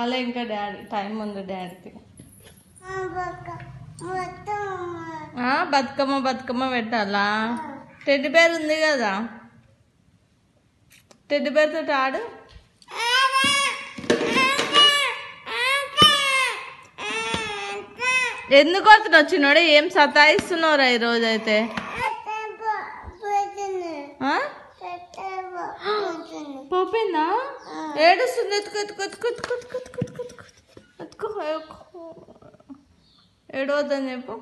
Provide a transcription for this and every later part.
కాలే ఇంకా daddy time ఉంది డాడీకి. బతుకమ్మ బతుకమ్మ పెట్టాలా? టెడ్డి బేర్ ఉంది కదా, టెడ్డి బేర్ తోటి ఆడు. ఎందుకు వస్తున్నావు చిన్నోడే? ఏం సతాయిస్తున్నావురా ఈరోజు అయితే? పోపోయిందా? ఏడుస్తుంది. ఎత్తుకో ఏడవద్దని చెప్పు.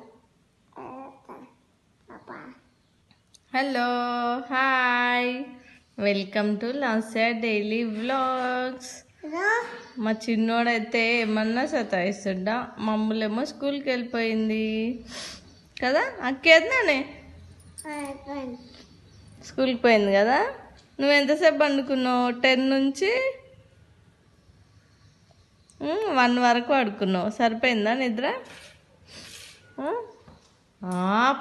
Hello, hi, welcome to Lasya daily vlogs. మా చిన్నోడైతే ఏమన్నా సతాయిస్తుండా, మమ్మల్నేమో స్కూల్కి వెళ్ళిపోయింది కదా. అక్కేద్దానే స్కూల్కి పోయింది కదా. నువ్వు ఎంతసేపు పండుకున్నావు? 10 నుంచి 1 వరకు పడుకున్నావు. సరిపోయిందా నిద్ర?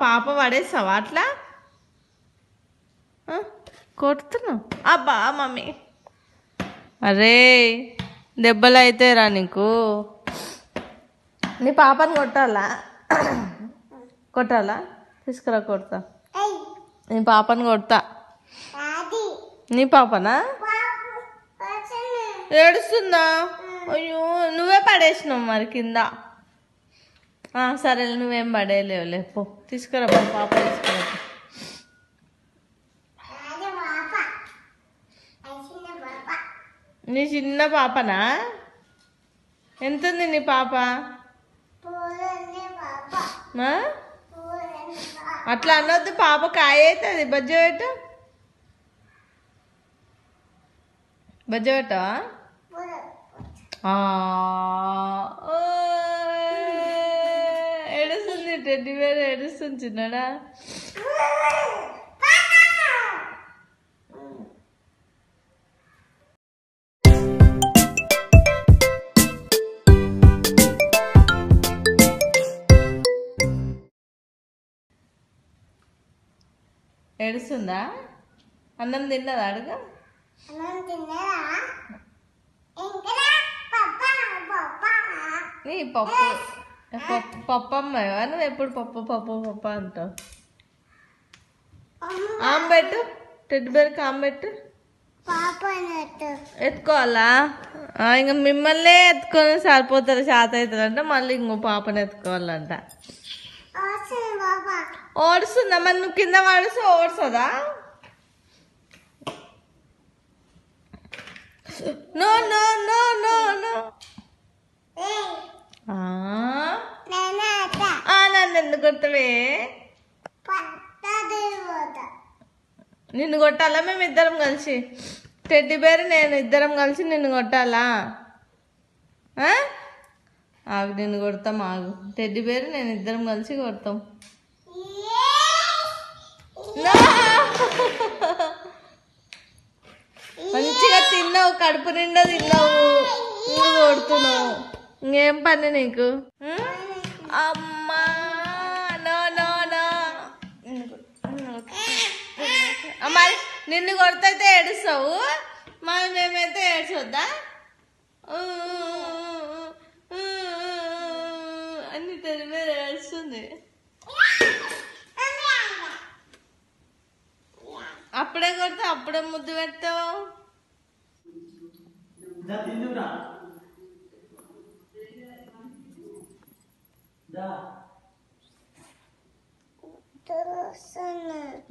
పాప పడేస్తావా అట్లా? కొడుతున్నావు అబ్బా మమ్మీ. అరే దెబ్బలు అయితే రా నీకు. నీ పాపని కొట్టాలా? కొట్టాలా? తీసుకురా కొడతా. నీ పాపని కొడతా. నీ పాపనా? ఏడుస్తుందా? అయ్యో నువ్వే పడేసినావు మరి కింద. సరే నువ్వేం పడేయలేవులే, పో తీసుకురా పాప తీసుకురా. నీ చిన్న పాపనా? ఎంతుంది నీ పాప? అట్లా అనొద్దు, పాప కాయ అవుతుంది. బజ్జ పెట్ట బజ్జ పెట్టవా? ఏడుస్తుంది టెడ్డి బేర్, ఏడుస్తుంది చిన్నడా. ఏడుస్తుందా? అన్నం తిన్నదా? అడుగు. నీ పప్పు పప్పమ్మ నువ్వు ఎప్పుడు పప్పు పప్పు పప్పు అంటావు. ఆంబెట్టు, టెడ్డి బేర్కి ఆంబెట్టు. ఎత్తుకోవాలా? ఇంకా మిమ్మల్నే ఎత్తుకొని సరిపోతారు, శాత అవుతుందంట. మళ్ళీ ఇంకో పాపని ఎత్తుకోవాలంట. ఓడుస్తుందా? మరి నువ్వు కింద పడుస్తూ ఓడుస్తుందా? No no no no no. నన్ను ఎందుకు కొట్టవే? నిన్ను కొట్టాలా? మేము ఇద్దరం కలిసి, టెడ్డి బేర్ నేను ఇద్దరం కలిసి నిన్ను కొట్టాలా? ఆగు, నిన్ను కొడతాం. ఆగు, టెడ్డి బేర్ నేను ఇద్దరం కలిసి కొడతాం. మంచిగా తిన్నావు, కడుపు నిండా తిన్నావు, నువ్వు కొడుతున్నావు. ఇంకేం పని నీకు? అమ్మా నో నో నో. మరి నిన్ను కొడితే ఏడుస్తావు, మరి మేమైతే ఏడ్చొద్దా? అన్ని టెడ్డి బేర్ ఏడుస్తుంది. అప్పుడే కొడితే అప్పుడే ముద్దు పెడతావు.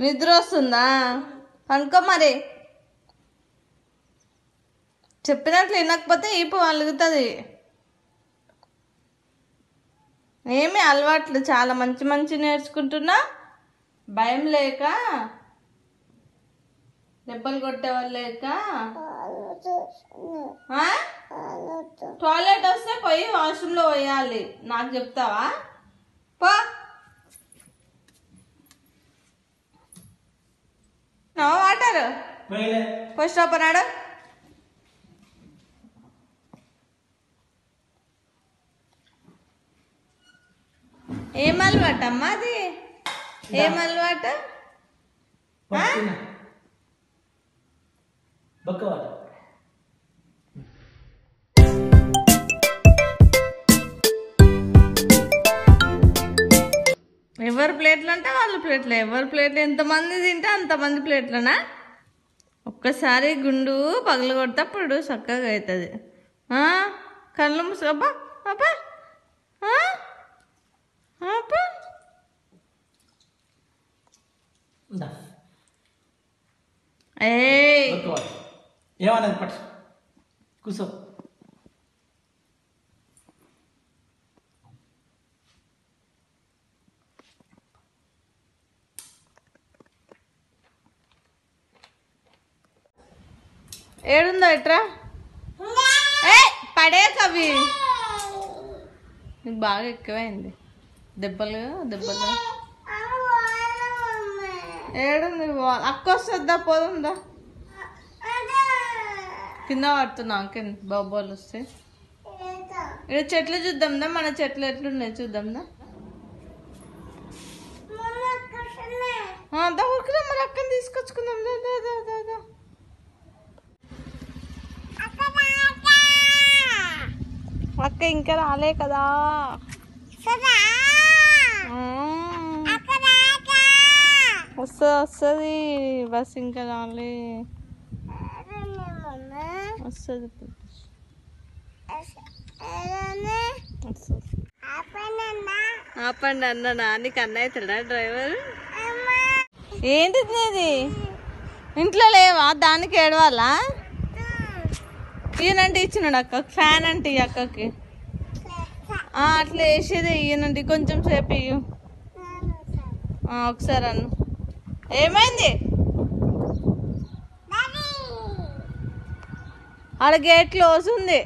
నిద్ర వస్తుందా? అనుకో మరి. చెప్పినట్లు వినకపోతే ఈపు అలుగుతుంది. ఏమి అలవాట్లు చాలా మంచి మంచి నేర్చుకుంటున్నా, భయం లేక, దెబ్బలు కొట్టేవాళ్ళు లేక. టాయిలెట్ వస్తే పోయి వాష్రూమ్లో పోయాలి. నాకు చెప్తావా? పో. వాటర్ ఫస్ట్ ఓపెనాడు. ఏం అలవాటు అమ్మా అది? ఏం అలవాటు? ప్లేట్లు అంటే వాళ్ళ ప్లేట్లు, ఎవరి ప్లేట్లు ఎంతమంది తింటే అంతమంది ప్లేట్లనా? ఒక్కసారి గుండు పగలు కొడితే అప్పుడు చక్కగా అవుతుంది. కళ్ళు మూసు. అబ్బా అబ్బా అబ్బా. ఏమన్నది పట్టు కూర్చో. ఏడుందో ఎట్రా పడే కవి నీకు బాగా ఎక్కువైంది. దెబ్బలు దెబ్బలు ఏడుంది. అక్క వస్తుందా పోతుందా? కింద పడుతున్నా కింద బాబోలు వస్తే. ఇక్కడ చెట్లు చూద్దాందా, మన చెట్లు ఎట్లున్నాయి చూద్దాందా. ఊరికిరా మన అక్కని తీసుకొచ్చుకుందాం. అక్క ఇంకా రాలే కదా. వస్తుంది బస్ ఇంకా రాలే. వస్తుంది ఆపండి అన్నా. నీకు అన్న అవుతాడా డ్రైవర్? ఏంటిది నీది? ఇంట్లో లేవా? దానికి ఏడవాలా? ఈయనంటే ఇచ్చినాడు అక్క. ఫ్యాన్ అంటే ఈ అక్కకి అట్లా వేసేది. ఈయనంటే కొంచెం సేపు ఇయ్యు ఒకసారి అన్న. ఏమైంది? ఆడ గేట్ క్లోజ్ ఉంది.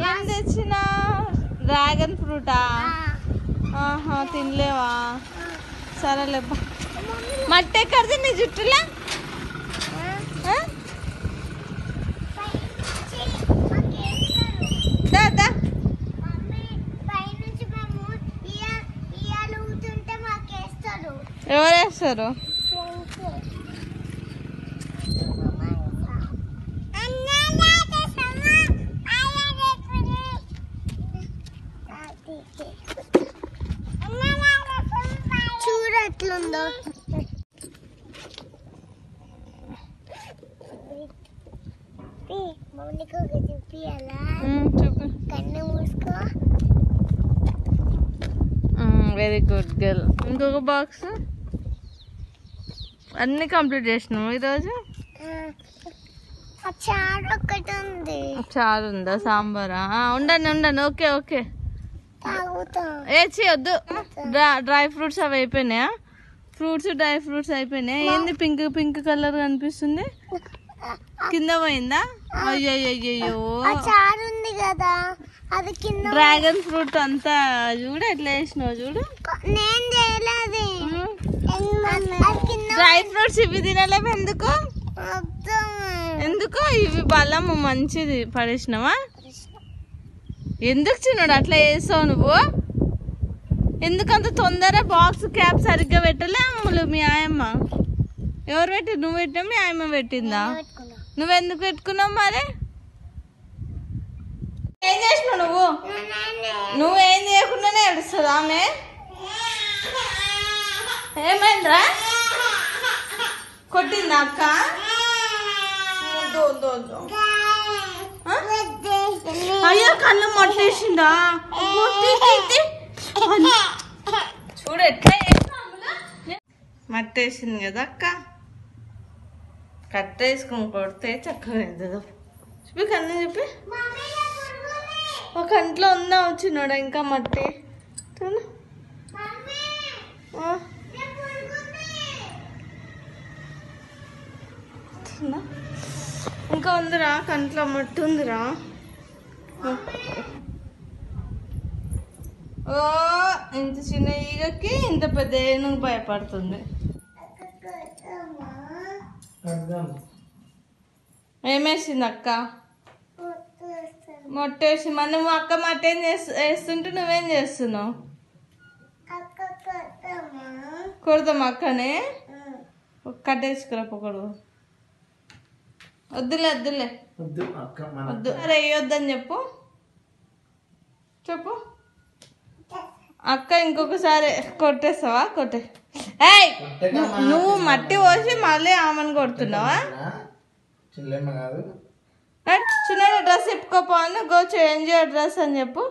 ఏం తెచ్చినా? డ్రాగన్ ఫ్రూటా? తినలేవా? సరేలే. మట్టి ఎక్కడిది నీ జుట్టులా? ఎవరు వేస్తారు? చూడట్లుందో కన్ను మూసుకో. Very good girl. ఇంకొక బాక్స్ అన్ని కంప్లీట్ చేసినాము ఈరోజు. చారు ఒక్కటి ఉంది. చారు ఉందా? సాంబారా? ఉండండి. Okay okay. వద్దు. డ్రై ఫ్రూట్స్ అవి అయిపోయినాయా? ఫ్రూట్స్ డ్రై ఫ్రూట్స్ అయిపోయినాయి. ఏంది పింక్ పింక్ కలర్ కనిపిస్తుంది? కింద పోయిందా? అయ్యో ఉంది కదా అది కింద. డ్రాగన్ ఫ్రూట్ అంతా చూడు ఎట్లా వేసినావు చూడు. నేను చేయలేదు. డ్రై ఫ్రూట్స్ ఇవి తినలేవు ఎందుకు? ఇవి బలము మంచిది. పడేసినావా? ఎందుకు చిన్నాడు అట్లా వేసావు నువ్వు? ఎందుకంత తొందర? బాక్స్ క్యాప్ సరిగ్గా పెట్టలే అమ్ములు మీ ఆయమ్మ. ఎవరు పెట్టి? నువ్వు పెట్టినా మీ ఆయమ్మ పెట్టిందా? నువ్వెందుకు పెట్టుకున్నావు మరి? ఏం చేసినావు నువ్వు? నువ్వేం చేయకుండానే ఏడుస్తుంది ఆమె. ఏమైందిరా? కొట్టిందా అక్క? అయ్యో కళ్ళు మొట్టేసిందా? చూడు ఎట్లా మట్టేసింది కదా అక్క. కట్ట వేసుకొని కొడితే చక్కగా అవుతుంది. చెప్పి కన్ను చెప్పి. ఒక కంట్లో ఉందా వచ్చినాడా ఇంకా మట్టి? ఇంకా ఉందిరా కంట్లో మట్టి ఉందిరా. ఓ ఇంత చిన్న ఈగకి ఇంత పెద్ద ఏనుగు భయపడుతుంది. ఏమేసింది అక్క? మొట్టేసి మనం అక్క మట్టి ఏం వేస్తుంటే నువ్వేం చేస్తున్నావు? కొడతాం అక్కనే. కట్టేసుకురా పొగడు. వద్దులే వద్దులే వద్దు అక్క మన వద్దు. అరే వేయొద్దని చెప్పు చెప్పు. అక్క ఇంకొకసారి కొట్టేస్తావా? కొట్టే. ఏయ్ నువ్వు మట్టి పోసి మళ్ళీ ఆమెను కొడుతున్నావా? చిల్లెమ్మ కాదు. చిన్న డ్రెస్ ఇప్పుకోపోను, గో చేంజ్ డ్రెస్ అని చెప్పు.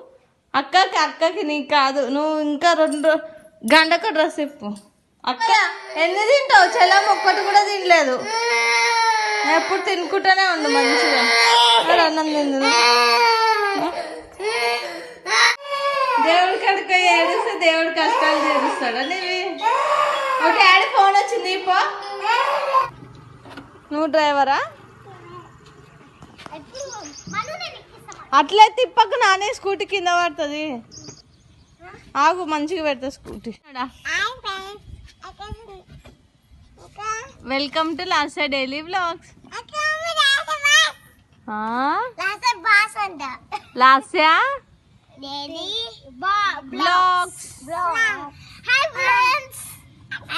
అక్కకి నీకు కాదు, నువ్వు ఇంకా 2 గంటకు డ్రెస్ ఇప్పు. అక్క ఎన్ని తింటావు? చెల్లమ్మ ఒక్కటి కూడా తినలేదు. ఎప్పుడు తినుకుంటానే ఉండు మంచిగా. అన్నం తిందు. దేవుడి కాడికి ఏడిస్తే దేవుడి కష్టాలు తీరుస్తాడు నీవి. ఒక డాడీ ఫోన్ వచ్చింది పో. నువ్వు డ్రైవరా? అట్లే తిప్పకు, నానే స్కూటీ కింద పడుతుంది. ఆగు మంచిగా పెడతా scooty. Welcome to Lasya daily vlogs. Lasya vlogs.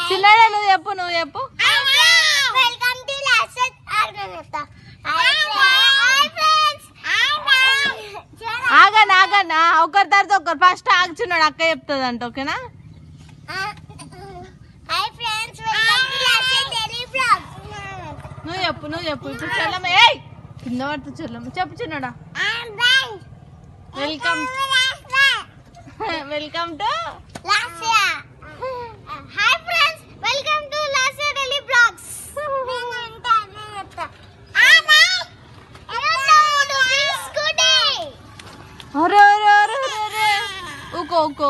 చిన్నడా నువ్వు చెప్పు, నువ్వు చెప్పు. ఆగనా ఒకరి తర్వాత ఒకరు. ఫస్ట్ ఆగుచున్నాడు, అక్క చెప్తుంది అంట. ఓకేనా? నువ్వు చెప్పు ఇప్పుడు చెల్లమ్మ. ఏయ్ కింద పడుతు చెల్లమ్మ. చెప్పు చిన్నడా. వెల్కమ్ టు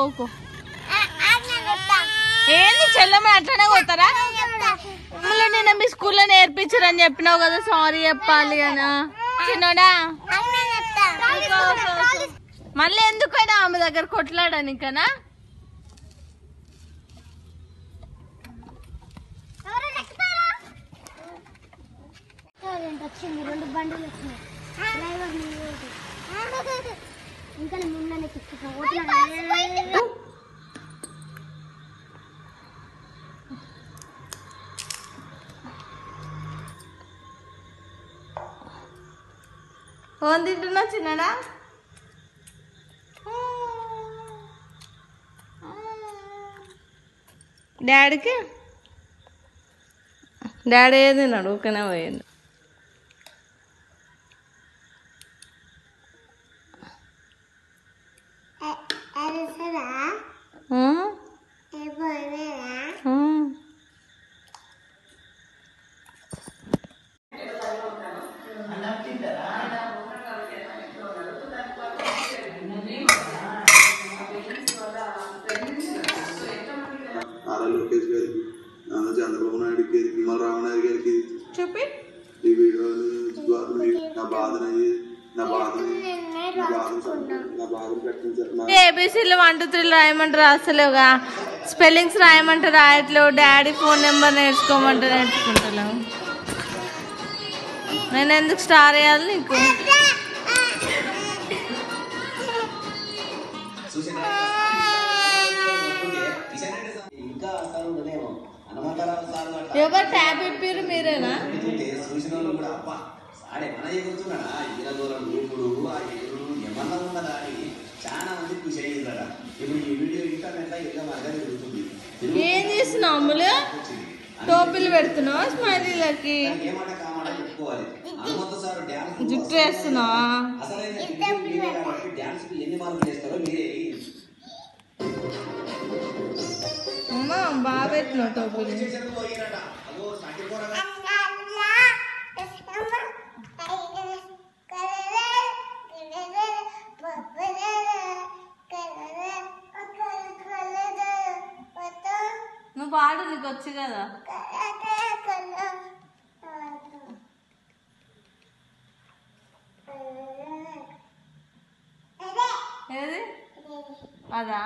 ఊకో. ఏంది చెల్లమ్మ అట్లనే పోతారా? మళ్ళీ నేను మీ స్కూల్లో నేర్పించరని చెప్పినావు కదా, సారీ చెప్పాలి అనా చిన్నోడా. మళ్ళీ ఎందుకైనా ఆమె దగ్గర కొట్లాడానికనా? వచ్చింది 2 బండ్లు వచ్చినాయి. ఇంకా ముందనే ఫోన్ తింటున్నా చిన్నడా. డాడీ ఏది తిన్నాడు? ఊకనే పోయింది. లోకేష్ గారికి, చంద్రబాబు నాయుడు గారికి, రామనాయుడు గారికి చూపి ఈ వీడియో నా బాధను ఏబీసీలు 1 2 3 రాయమంటే రాస్తలేవుగా, స్పెల్లింగ్స్ రాయమంటే రాయట్లేవు, డాడీ ఫోన్ నెంబర్ నేర్చుకోమంటే నేర్చుకుంటలేవు. నేను ఎందుకు స్టార్ వేయాలి నీకు? ఎవరు ట్యాబ్ ఇప్పారు? మీరేనా? ఏం చేస్తున్నావు అమ్ములు? టోపీలు పెడుతున్నావా స్మైలీలకి? జుట్టు వేస్తున్నావా? అమ్మా బాగా పెట్టినావు టోపీలు. నువ్వు పాడు, నీకు వచ్చు కదా. ఏది అదా?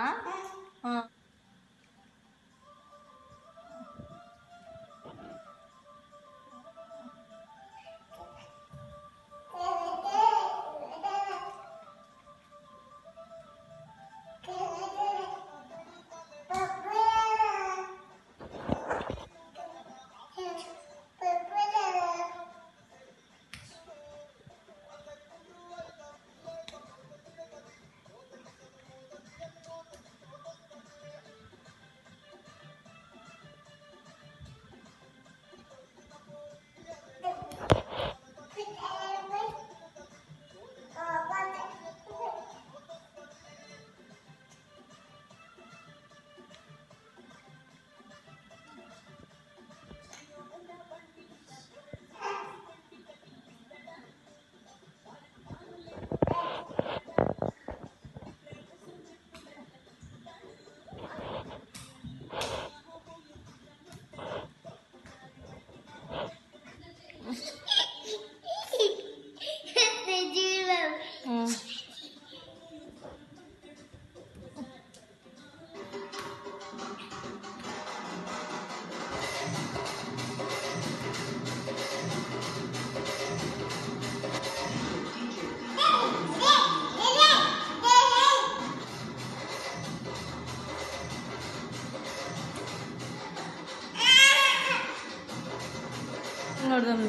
కొడదాం.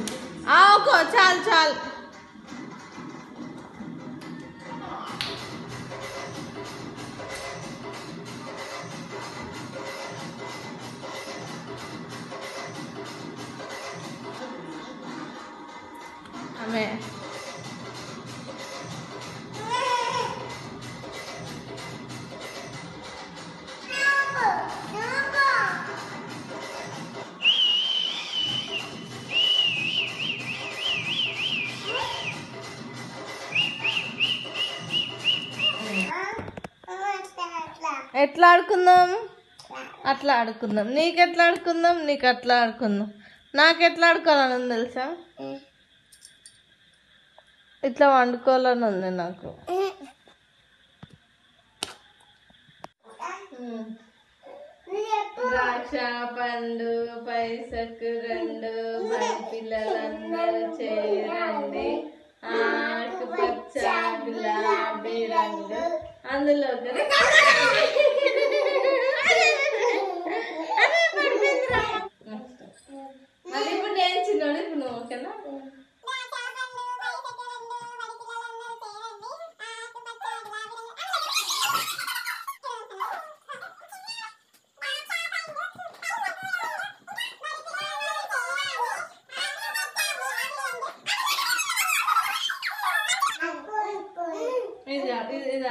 ఓకే చాలు చాలు. ఆమె ఎట్లా ఆడుకుందాం? అట్లా ఆడుకుందాం. నీకు ఎట్లా ఆడుకుందాం? నీకు అట్లా ఆడుకుందాం. నాకు ఎట్లా ఆడుకోవాలని ఉంది తెలుసా? ఇట్లా వండుకోవాలని ఉంది నాకు. ద్రాక్ష పండు పైసకు 2 బడి పిల్లలందరూ చేరండి. ఆకుపచ్చ గులాబీ రంగు అందులో మళ్ళీ ఇప్పుడు నేను చిన్నోడు. ఇప్పుడు నువ్వు ఓకేనా? ఇదా